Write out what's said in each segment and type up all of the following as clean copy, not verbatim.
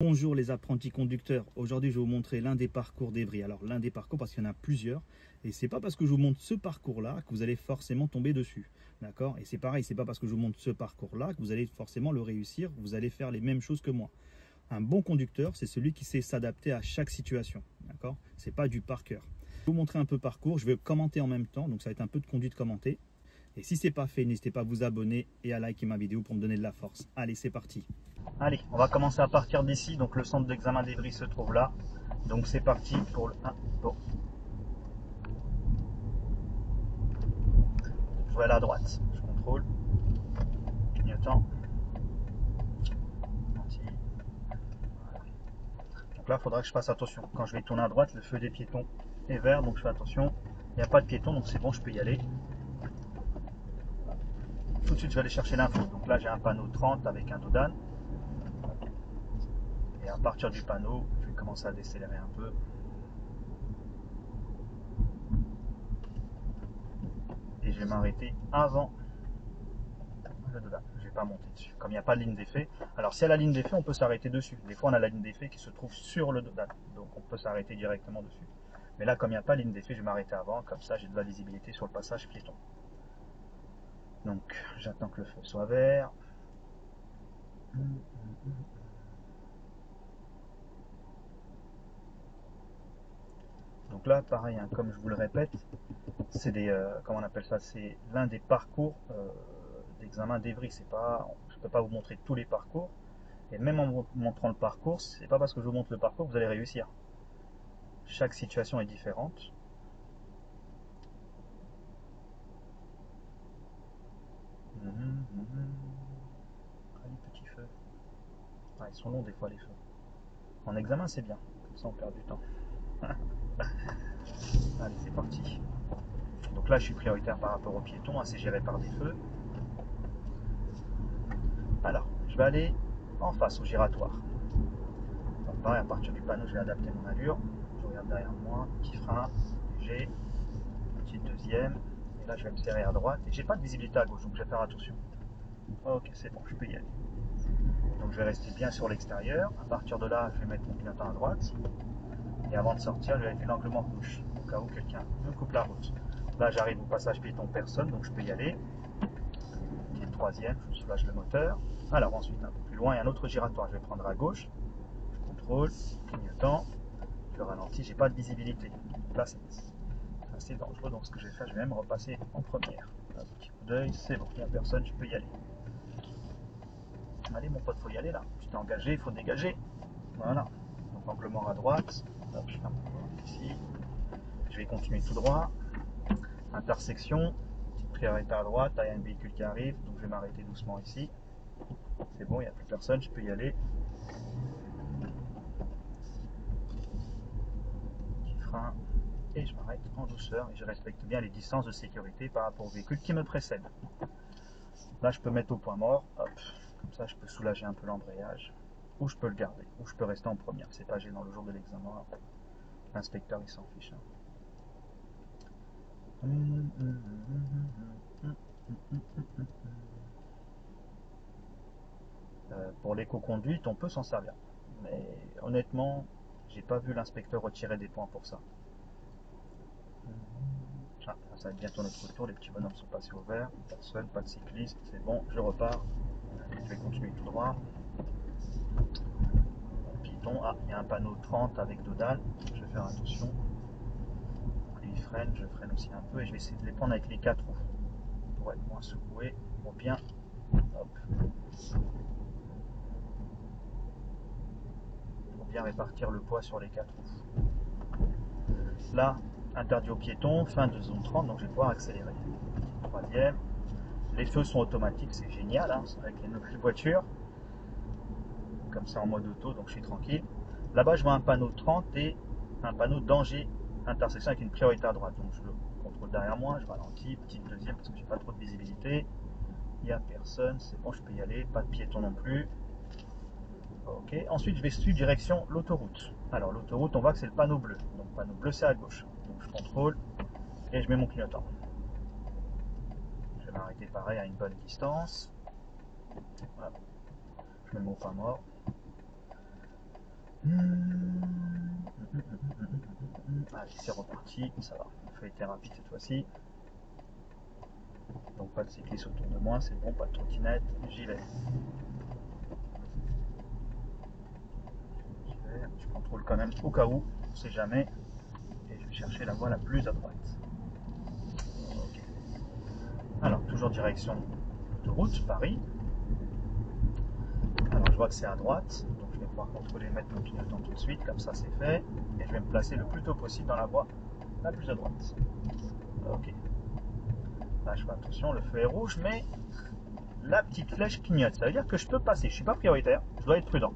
Bonjour les apprentis conducteurs, aujourd'hui je vais vous montrer l'un des parcours d'Evry. Alors l'un des parcours parce qu'il y en a plusieurs et c'est pas parce que je vous montre ce parcours là que vous allez forcément tomber dessus. D'accord? Et c'est pareil, c'est pas parce que je vous montre ce parcours là que vous allez forcément le réussir, vous allez faire les mêmes choses que moi. Un bon conducteur, c'est celui qui sait s'adapter à chaque situation. D'accord? C'est pas du par cœur. Je vais vous montrer un peu parcours, je vais commenter en même temps, donc ça va être un peu de conduite commentée. Et si c'est pas fait, n'hésitez pas à vous abonner et à liker ma vidéo pour me donner de la force. Allez, c'est parti. Allez, on va commencer à partir d'ici. Donc le centre d'examen d'Evry se trouve là. Donc c'est parti pour le 1. Bon. Je vais aller à droite. Je contrôle. Clignotant. Voilà. Donc là, il faudra que je fasse attention. Quand je vais tourner à droite, le feu des piétons est vert. Donc je fais attention. Il n'y a pas de piétons, donc c'est bon, je peux y aller. Tout de suite, je vais aller chercher l'info. Donc là, j'ai un panneau 30 avec un dodane. Et à partir du panneau, je vais commencer à décélérer un peu. Et je vais m'arrêter avant le dodane. Je ne vais pas monter dessus. Comme il n'y a pas de ligne d'effet. Alors si à la ligne d'effet, on peut s'arrêter dessus. Des fois, on a la ligne d'effet qui se trouve sur le dodane. Donc on peut s'arrêter directement dessus. Mais là, comme il n'y a pas de ligne d'effet, je vais m'arrêter avant. Comme ça, j'ai de la visibilité sur le passage piéton. Donc j'attends que le feu soit vert. Donc là, pareil, hein, comme je vous le répète, c'est des, comment on appelle ça, c'est l'un des parcours d'examen d'Evry. C'est pas, je ne peux pas vous montrer tous les parcours. Et même en vous montrant le parcours, c'est pas parce que je vous montre le parcours que vous allez réussir. Chaque situation est différente. Ah, les petits feux. Ah, ils sont longs des fois les feux. En examen, c'est bien. Comme ça, on perd du temps. Allez, c'est parti. Donc là, je suis prioritaire par rapport aux piétons. C'est géré par des feux. Alors, je vais aller en face au giratoire. Donc pareil, à partir du panneau, je vais adapter mon allure. Je regarde derrière moi, petit frein, léger, petite deuxième. Et là, je vais me serrer à droite. Et j'ai pas de visibilité à gauche, donc je vais faire attention. Ok, c'est bon, je peux y aller. Donc je vais rester bien sur l'extérieur. À partir de là, je vais mettre mon clignotant à droite. Et avant de sortir, je vais vérifier l'englement gauche, au cas où quelqu'un me coupe la route. Là, j'arrive au passage piéton personne, donc je peux y aller. Et le troisième, je soulage le moteur. Alors ensuite, un peu plus loin, il y a un autre giratoire. Je vais prendre à gauche. Je contrôle, clignotant. Je ralentis, j'ai pas de visibilité. Là, c'est assez dangereux, donc ce que je vais faire, je vais même repasser en première. Un petit coup d'œil, c'est bon, il n'y a personne, je peux y aller. Allez mon pote, faut y aller là. Tu t'es engagé, il faut dégager. Voilà. Donc amplement à droite. Hop, je ferme ici. Je vais continuer tout droit. Intersection. Petite priorité à droite. Là, il y a un véhicule qui arrive, donc je vais m'arrêter doucement ici. C'est bon, il n'y a plus personne, je peux y aller. Petit frein. Et je m'arrête en douceur et je respecte bien les distances de sécurité par rapport au véhicule qui me précède. Là, je peux mettre au point mort. Hop. Comme ça, je peux soulager un peu l'embrayage. Ou je peux le garder, ou je peux rester en première. C'est pas gênant le jour de l'examen. L'inspecteur, il s'en fiche. Pour l'éco-conduite, on peut s'en servir. Mais honnêtement, j'ai pas vu l'inspecteur retirer des points pour ça. Ah, ça va être bientôt notre tour. Les petits bonhommes sont passés au vert. Personne, pas de cycliste. C'est bon, je repars. Je vais continuer tout droit. Piéton, ah, il y a un panneau 30 avec dodane. Je vais faire attention. Lui il freine, je freine aussi un peu et je vais essayer de les prendre avec les 4 roues pour être moins secoué, pour bien, hop, pour bien répartir le poids sur les 4 roues. Là, interdit aux piétons, fin de zone 30, donc je vais pouvoir accélérer. Troisième, les feux sont automatiques, c'est génial, hein, avec les nouvelles voitures. Comme ça en mode auto, donc je suis tranquille. Là-bas, je vois un panneau 30 et un panneau danger intersection avec une priorité à droite. Donc je le contrôle derrière moi, je ralentis, petite deuxième parce que j'ai pas trop de visibilité. Il n'y a personne, c'est bon, je peux y aller, pas de piéton non plus. Ok, ensuite je vais suivre direction l'autoroute. Alors l'autoroute, on voit que c'est le panneau bleu. Donc le panneau bleu, c'est à gauche. Donc je contrôle et je mets mon clignotant. Je vais m'arrêter pareil à une bonne distance. Voilà. Je me mets au point mort. Allez, c'est reparti, ça va. Le feu était rapide cette fois-ci. Donc pas de cycliste autour de moi, c'est bon, pas de trottinette, j'y vais. Je contrôle quand même au cas où, on sait jamais. Et je vais chercher la voie la plus à droite. Okay. Alors, toujours direction autoroute, Paris. Alors, je vois que c'est à droite, donc je vais pouvoir contrôler, mettre mon clignotant tout de suite, comme ça c'est fait. Et je vais me placer le plus tôt possible dans la voie la plus à droite. Ok. Là, je fais attention, le feu est rouge, mais la petite flèche clignote. Ça veut dire que je peux passer. Je ne suis pas prioritaire, je dois être prudent.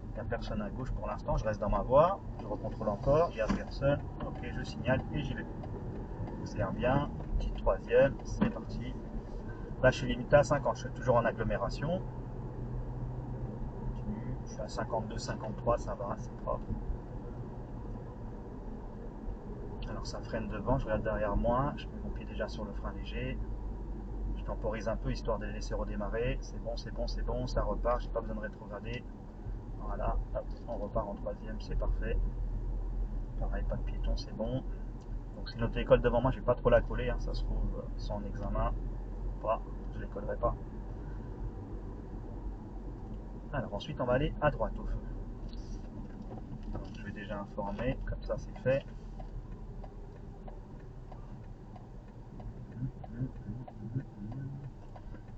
Il n'y a personne à gauche pour l'instant, je reste dans ma voie. Je recontrôle encore, il n'y a personne. Ok, je signale et j'y vais. Observe bien, petite troisième, c'est parti. Là, je suis limité à 50, je suis toujours en agglomération. Je suis à 52, 53, ça va, c'est propre. Alors ça freine devant, je regarde derrière moi, je mets mon pied déjà sur le frein léger. Je temporise un peu histoire de les laisser redémarrer. C'est bon, c'est bon, c'est bon, ça repart, j'ai pas besoin de rétrograder. Voilà, hop, on repart en troisième, c'est parfait. Pareil, pas de piéton, c'est bon. Donc c'est une auto-école devant moi, je vais pas trop la coller, hein, ça se trouve, ils sont en examen. Pas, je les collerai pas. Alors ensuite on va aller à droite au feu. Donc, je vais déjà informer, comme ça c'est fait.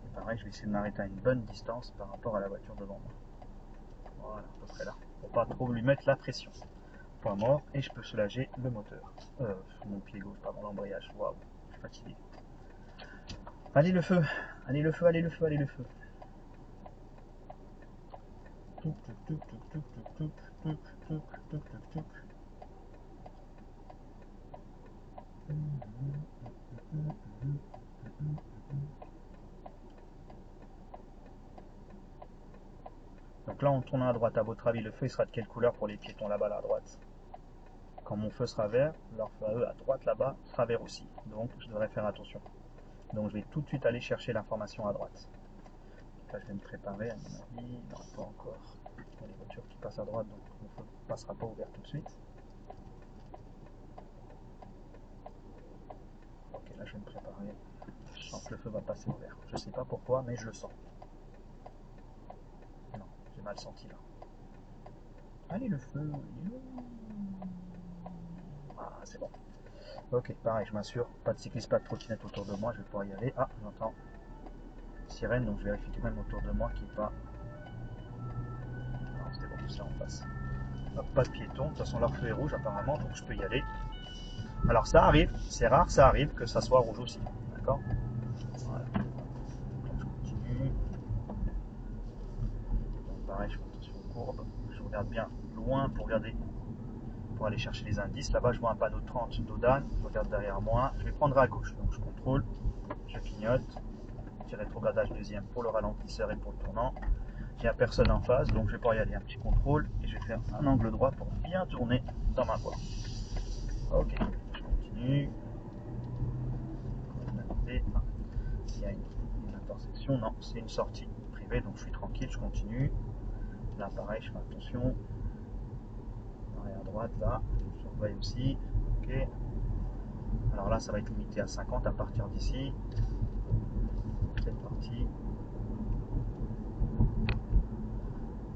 Et pareil, je vais essayer de m'arrêter à une bonne distance par rapport à la voiture devant moi. Voilà, à peu près là. Pour pas trop lui mettre la pression. Point mort, et je peux soulager le moteur. Mon pied gauche, pardon, l'embrayage. Waouh, je suis fatigué. Allez le feu, allez le feu, allez le feu, allez le feu. Donc là, en tournant à droite, à votre avis, le feu il sera de quelle couleur pour les piétons là-bas, là, à droite? Quand mon feu sera vert, leur feu à eux à droite là-bas sera vert aussi. Donc je devrais faire attention. Donc je vais tout de suite aller chercher l'information à droite. Là je vais me préparer à mon avis. Non, pas encore. Il y a les voitures qui passent à droite, donc mon feu ne passera pas ouvert tout de suite. Ok, là je vais me préparer. Je sens que le feu va passer ouvert. Je ne sais pas pourquoi, mais je le sens. Non, j'ai mal senti là. Allez le feu. Ah, c'est bon. Ok, pareil, je m'assure, pas de cycliste, pas de trottinette autour de moi, je vais pouvoir y aller. Ah, j'entends sirène, donc je vérifie tout de même autour de moi qu'il n'y ait pas... Non, c'est bon, c'est en face. Hop, pas de piéton, de toute façon leur feu est rouge apparemment, donc je peux y aller. Alors ça arrive, c'est rare, ça arrive que ça soit rouge aussi, d'accord? Voilà. Donc, je continue. Donc pareil, je fais attention aux courbes, je regarde bien loin pour regarder, pour aller chercher les indices. Là-bas, je vois un panneau 30 d'Audane, je regarde derrière moi, je vais prendre à gauche, donc je contrôle, je clignote. Petit rétrogradage deuxième pour le ralentisseur et pour le tournant. Il n'y a personne en face, donc je vais pouvoir y aller. Un petit contrôle et je vais faire un angle droit pour bien tourner dans ma voie. Ok, je continue. Il y a une intersection, non, c'est une sortie privée, donc je suis tranquille, je continue. Là, pareil, je fais attention. À droite, là, je surveille aussi. Ok. Alors là, ça va être limité à 50 à partir d'ici. C'est parti.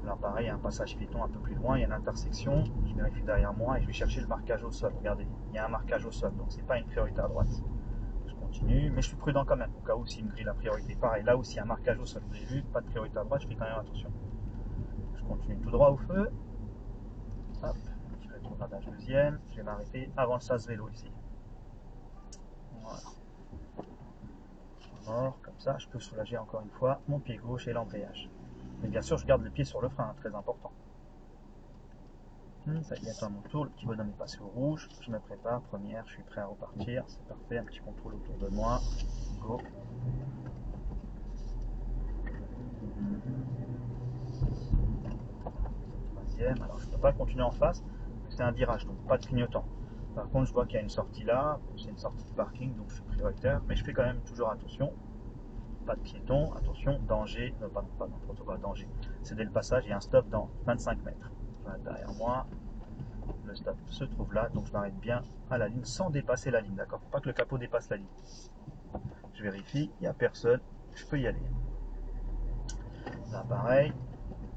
Alors pareil, il y a un passage piéton un peu plus loin, il y a une intersection, je vérifie derrière moi et je vais chercher le marquage au sol. Regardez, il y a un marquage au sol, donc c'est pas une priorité à droite. Je continue, mais je suis prudent quand même, au cas où s'il me grille la priorité. Pareil, là aussi, il y a un marquage au sol, vous avez vu, pas de priorité à droite, je fais quand même attention. Je continue tout droit au feu. Hop, petit rétrogradage deuxième, je vais m'arrêter avant le sas vélo ici. Voilà. Mort, comme ça, je peux soulager encore une fois mon pied gauche et l'embrayage. Mais bien sûr, je garde le pied sur le frein, hein, très important. Ça y est, à mon tour, le petit bonhomme est passé au rouge, je me prépare, première, je suis prêt à repartir, c'est parfait, un petit contrôle autour de moi, go. Troisième, alors je ne peux pas continuer en face, c'est un virage, donc pas de clignotant. Par contre, je vois qu'il y a une sortie là, c'est une sortie de parking, donc je suis prioritaire, mais je fais quand même toujours attention. Pas de piéton, attention, danger, pas danger, c'est dès le passage, il y a un stop dans 25 mètres. Voilà, derrière moi, le stop se trouve là, donc je m'arrête bien à la ligne sans dépasser la ligne, d'accord? Pas que le capot dépasse la ligne. Je vérifie, il n'y a personne, je peux y aller. Là pareil,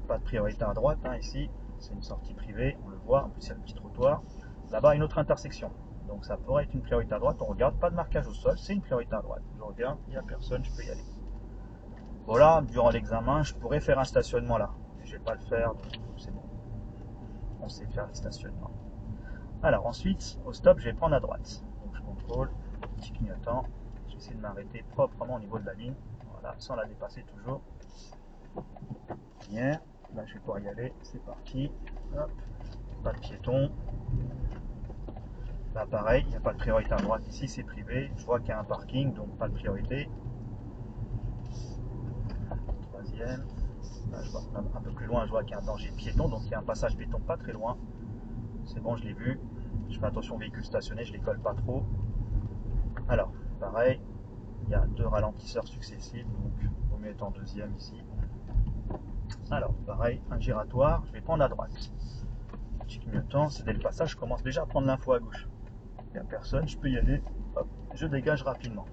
pas de priorité à droite, hein, ici, c'est une sortie privée, on le voit, en plus il y a le petit trottoir. Là-bas, une autre intersection, donc ça pourrait être une priorité à droite, on regarde, pas de marquage au sol, c'est une priorité à droite. Je regarde, il n'y a personne, je peux y aller. Voilà, durant l'examen, je pourrais faire un stationnement là, mais je ne vais pas le faire, donc c'est bon. On sait faire les stationnements. Alors ensuite, au stop, je vais prendre à droite. Donc je contrôle, petit clignotant, j'essaie de m'arrêter proprement au niveau de la ligne, voilà, sans la dépasser toujours. Bien, là je vais pouvoir y aller, c'est parti. Hop, pas de piéton. Là pareil, il n'y a pas de priorité à droite ici, c'est privé. Je vois qu'il y a un parking, donc pas de priorité. Troisième. Là, je vois, un peu plus loin, je vois qu'il y a un danger piéton, donc il y a un passage piéton pas très loin. C'est bon, je l'ai vu. Je fais attention aux véhicules stationnés, je les colle pas trop. Alors, pareil, il y a deux ralentisseurs successifs, donc il vaut mieux être en deuxième ici. Alors, pareil, un giratoire, je vais prendre à droite. Petit clignotant, c'est dès le passage, je commence déjà à prendre l'info à gauche. Il n'y a personne, je peux y aller. Hop, je dégage rapidement.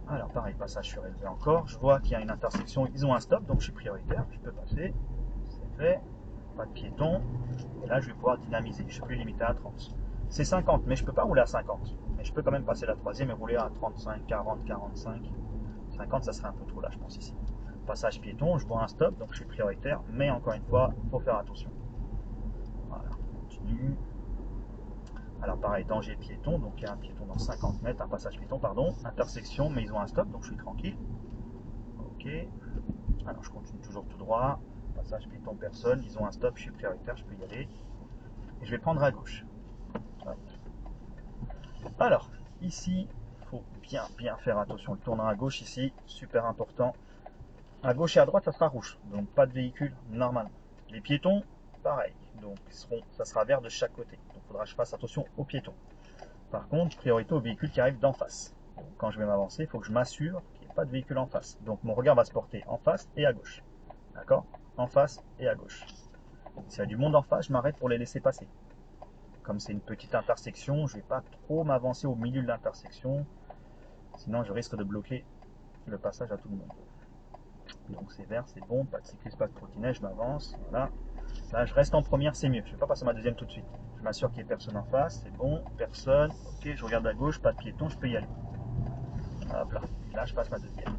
Alors, pareil, passage surélevé encore. Je vois qu'il y a une intersection, ils ont un stop, donc je suis prioritaire, je peux passer. C'est fait, pas de piéton. Et là, je vais pouvoir dynamiser. Je suis plus limité à 30. C'est 50, mais je ne peux pas rouler à 50. Mais je peux quand même passer la troisième et rouler à 35, 40, 45. 50, ça serait un peu trop là, je pense, ici. Passage piéton, je vois un stop, donc je suis prioritaire. Mais encore une fois, il faut faire attention. Voilà, on continue. Alors pareil, danger piéton, donc il y a un piéton dans 50 mètres, un passage piéton, pardon. Intersection, mais ils ont un stop, donc je suis tranquille. Ok. Alors je continue toujours tout droit. Passage piéton, personne. Ils ont un stop, je suis prioritaire, je peux y aller. Et je vais prendre à gauche. Hop. Alors, ici, il faut bien faire attention. Le tournant à gauche ici, super important. À gauche et à droite, ça sera rouge. Donc pas de véhicule normalement. Les piétons, pareil. Donc ça sera vert de chaque côté. Donc il faudra que je fasse attention aux piétons. Par contre, priorité aux véhicules qui arrivent d'en face. Donc, quand je vais m'avancer, il faut que je m'assure qu'il n'y ait pas de véhicule en face. Donc mon regard va se porter en face et à gauche. D'accord? En face et à gauche. S'il y a du monde en face, je m'arrête pour les laisser passer. Comme c'est une petite intersection, je ne vais pas trop m'avancer au milieu de l'intersection. Sinon, je risque de bloquer le passage à tout le monde. Donc c'est vert, c'est bon, pas de cycliste, pas de trottinette, je m'avance, voilà. Là, je reste en première, c'est mieux. Je ne vais pas passer ma deuxième tout de suite. Je m'assure qu'il n'y ait personne en face, c'est bon, personne. Ok, je regarde à gauche, pas de piéton, je peux y aller. Hop là, là je passe ma deuxième.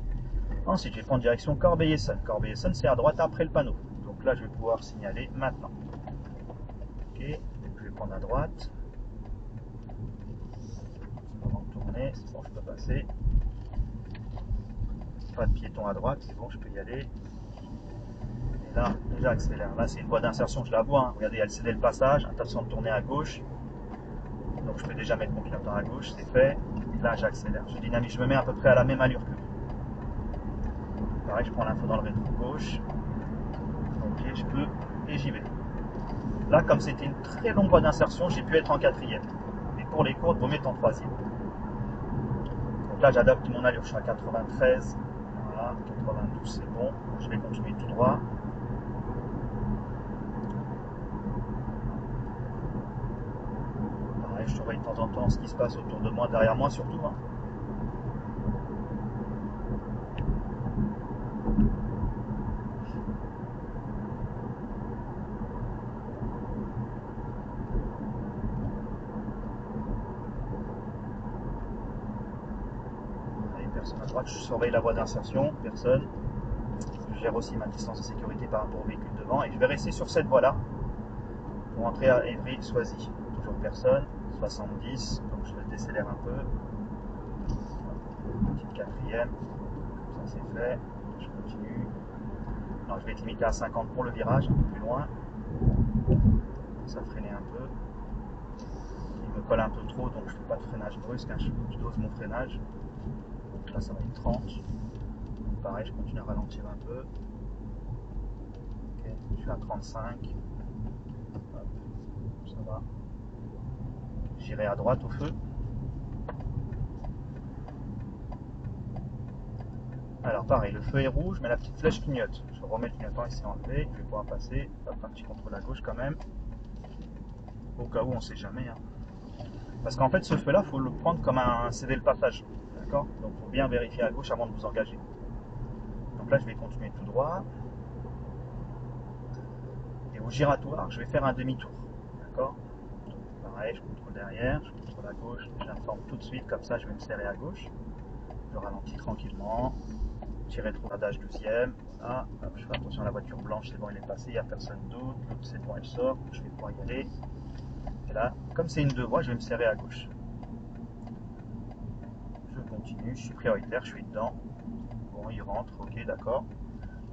Ensuite, je vais prendre direction Corbeil-Essonnes. Corbeil-Essonnes, c'est à droite après le panneau. Donc là, je vais pouvoir signaler maintenant. Ok, je vais prendre à droite. Avant de tourner, c'est bon, je peux passer. Pas de piéton à droite, c'est bon, je peux y aller. Et là, j'accélère. Là, c'est une voie d'insertion, je la vois. Hein. Regardez, elle cédait le passage, intention de tourner à gauche. Donc, je peux déjà mettre mon clignotant à gauche, c'est fait. Et là, j'accélère. Je dynamise, je me mets à peu près à la même allure que lui. Pareil, je prends l'info dans le rétro gauche. Ok, je peux, et j'y vais. Là, comme c'était une très longue voie d'insertion, j'ai pu être en quatrième. Mais pour les courtes, vous mettez en troisième. Donc là, j'adapte mon allure, je suis à 93. Voilà, 92, c'est bon. Je vais continuer tout droit. Pareil, je surveille de temps en temps ce qui se passe autour de moi, derrière moi surtout. Hein. Personne à droite, je surveille la voie d'insertion, personne. Je gère aussi ma distance de sécurité par rapport au véhicule devant et je vais rester sur cette voie-là pour entrer à Évry-Soisy. Toujours personne, 70, donc je décélère un peu. Petite quatrième, ça c'est fait, je continue. Alors je vais être limité à 50 pour le virage, un peu plus loin. Ça freinait un peu. Il me colle un peu trop, donc je ne fais pas de freinage brusque, hein. Je dose mon freinage. Donc là ça va être 30. Donc pareil, je continue à ralentir un peu. Okay, je suis à 35. Hop, ça va. J'irai à droite au feu. Alors pareil, le feu est rouge, mais la petite flèche clignote. Je remets le clignotant, il s'est enlevé. Je vais pouvoir passer. Hop, un petit contrôle à gauche quand même. au cas où on ne sait jamais. Hein. Parce qu'en fait, ce feu-là, il faut le prendre comme un céder le passage. D'accord? Donc, il faut bien vérifier à gauche avant de vous engager. Donc là, je vais continuer tout droit. Et au giratoire, je vais faire un demi-tour. D'accord? Pareil, je contrôle derrière, je contrôle à gauche, j'informe tout de suite, comme ça, je vais me serrer à gauche. Je ralentis tranquillement. Petit rétrogradage 12e. Voilà. Je fais attention à la voiture blanche, c'est bon, elle est passée, il n'y a personne d'autre. L'autre, c'est bon, elle sort. Je vais pouvoir y aller. Et là, comme c'est une deux voies, je vais me serrer à gauche. Je continue, je suis prioritaire, je suis dedans. Bon, il rentre, ok, d'accord.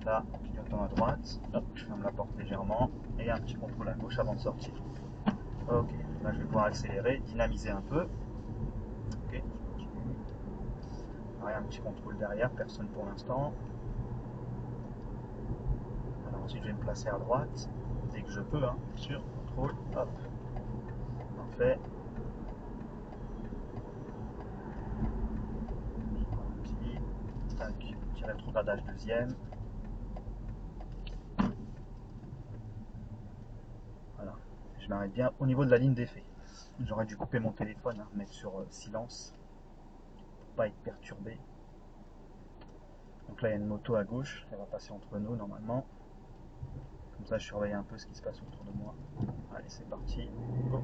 Là, clignotant à droite. Hop, je ferme la porte légèrement. Et un petit contrôle à gauche avant de sortir. Ok, là, je vais pouvoir accélérer, dynamiser un peu. Ok, je continue. Pareil, un petit contrôle derrière, personne pour l'instant. Alors ensuite, je vais me placer à droite, dès que je peux, hein, bien sûr. Contrôle, hop. Parfait. Petit rétrogradage deuxième. Voilà. Je m'arrête bien au niveau de la ligne d'effet. J'aurais dû couper mon téléphone, hein, mettre sur silence, pour pas être perturbé. Donc là, il y a une moto à gauche, elle va passer entre nous normalement. Comme ça, je surveille un peu ce qui se passe autour de moi. Allez, c'est parti. Go.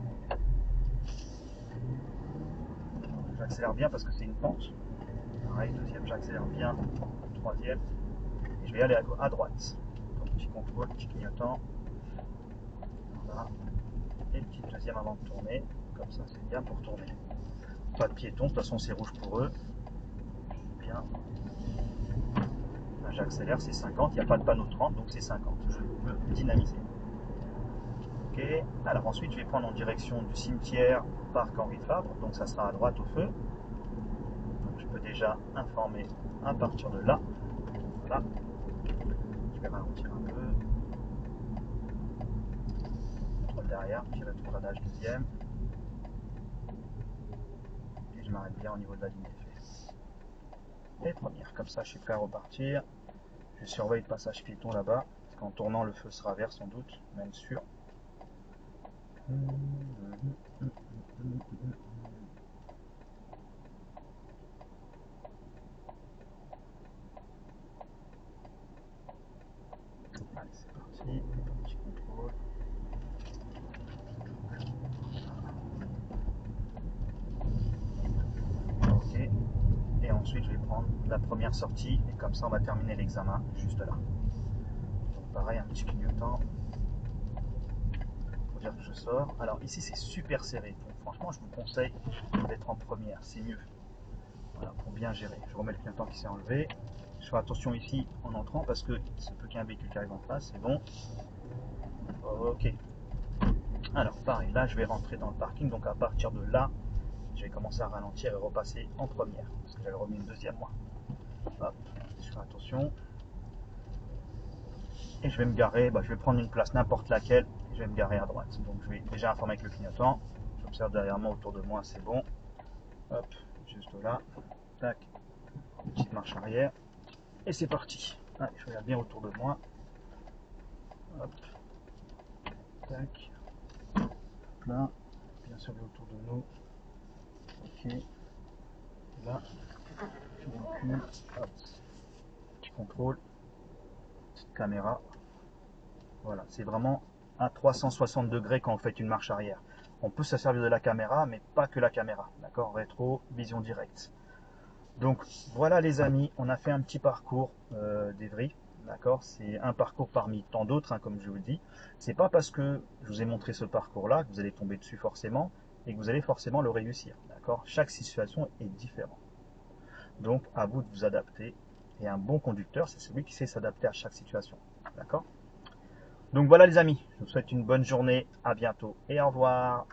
J'accélère bien parce que c'est une pente. Pareil, deuxième, j'accélère bien. Troisième. Et je vais aller à droite. Donc, petit contrôle, petit clignotant. Voilà. Et petite deuxième avant de tourner. Comme ça, c'est bien pour tourner. Pas de piétons, de toute façon, c'est rouge pour eux. Bien. Là, j'accélère, c'est 50. Il n'y a pas de panneau 30, donc c'est 50. Je peux dynamiser. Ok. Alors ensuite, je vais prendre en direction du cimetière parc Henri Fabre. Donc, ça sera à droite au feu. Donc, je peux déjà informer à partir de là. Voilà. Je vais ralentir un peu. Contrôle derrière, petit rétrogradage deuxième. Et je m'arrête bien au niveau de la ligne d'effet. Et première, comme ça je suis prêt à repartir. Je surveille le passage piéton là-bas, parce qu'en tournant le feu sera vert sans doute, même sûr. Allez, c'est parti, petit contrôle. Ok, et ensuite je vais prendre la première sortie, et comme ça on va terminer l'examen juste là. Donc pareil, un petit clignotant. Pour dire que je sors. Alors ici c'est super serré, donc franchement je vous conseille d'être en première, c'est mieux. Voilà, pour bien gérer. Je remets le clignotant qui s'est enlevé. Je fais attention ici en entrant parce que il se peut qu'il y ait un véhicule qui arrive en face, c'est bon. Ok. Alors pareil, là je vais rentrer dans le parking, donc à partir de là, je vais commencer à ralentir et repasser en première, parce que j'avais remis une deuxième moi. Hop, je fais attention. Et je vais me garer, je vais prendre une place n'importe laquelle, et je vais me garer à droite. Donc je vais déjà informer avec le clignotant. J'observe derrière moi, autour de moi, c'est bon. Hop, juste là. Tac. Petite marche arrière. Et c'est parti. Allez, je regarde bien autour de moi. Hop. Tac. Là. Bien surveiller autour de nous. Ok. Là. Je recule. Hop. Petit contrôle. Petite caméra. Voilà. C'est vraiment à 360 degrés quand on fait une marche arrière. On peut se servir de la caméra, mais pas que la caméra. D'accord? Rétro, vision directe. Donc voilà les amis, on a fait un petit parcours d'Evry. D'accord, c'est un parcours parmi tant d'autres, hein, comme je vous le dis. C'est pas parce que je vous ai montré ce parcours-là que vous allez tomber dessus forcément et que vous allez forcément le réussir. D'accord, chaque situation est différente. Donc à vous de vous adapter. Et un bon conducteur, c'est celui qui sait s'adapter à chaque situation. D'accord. Donc voilà les amis, je vous souhaite une bonne journée, à bientôt et au revoir.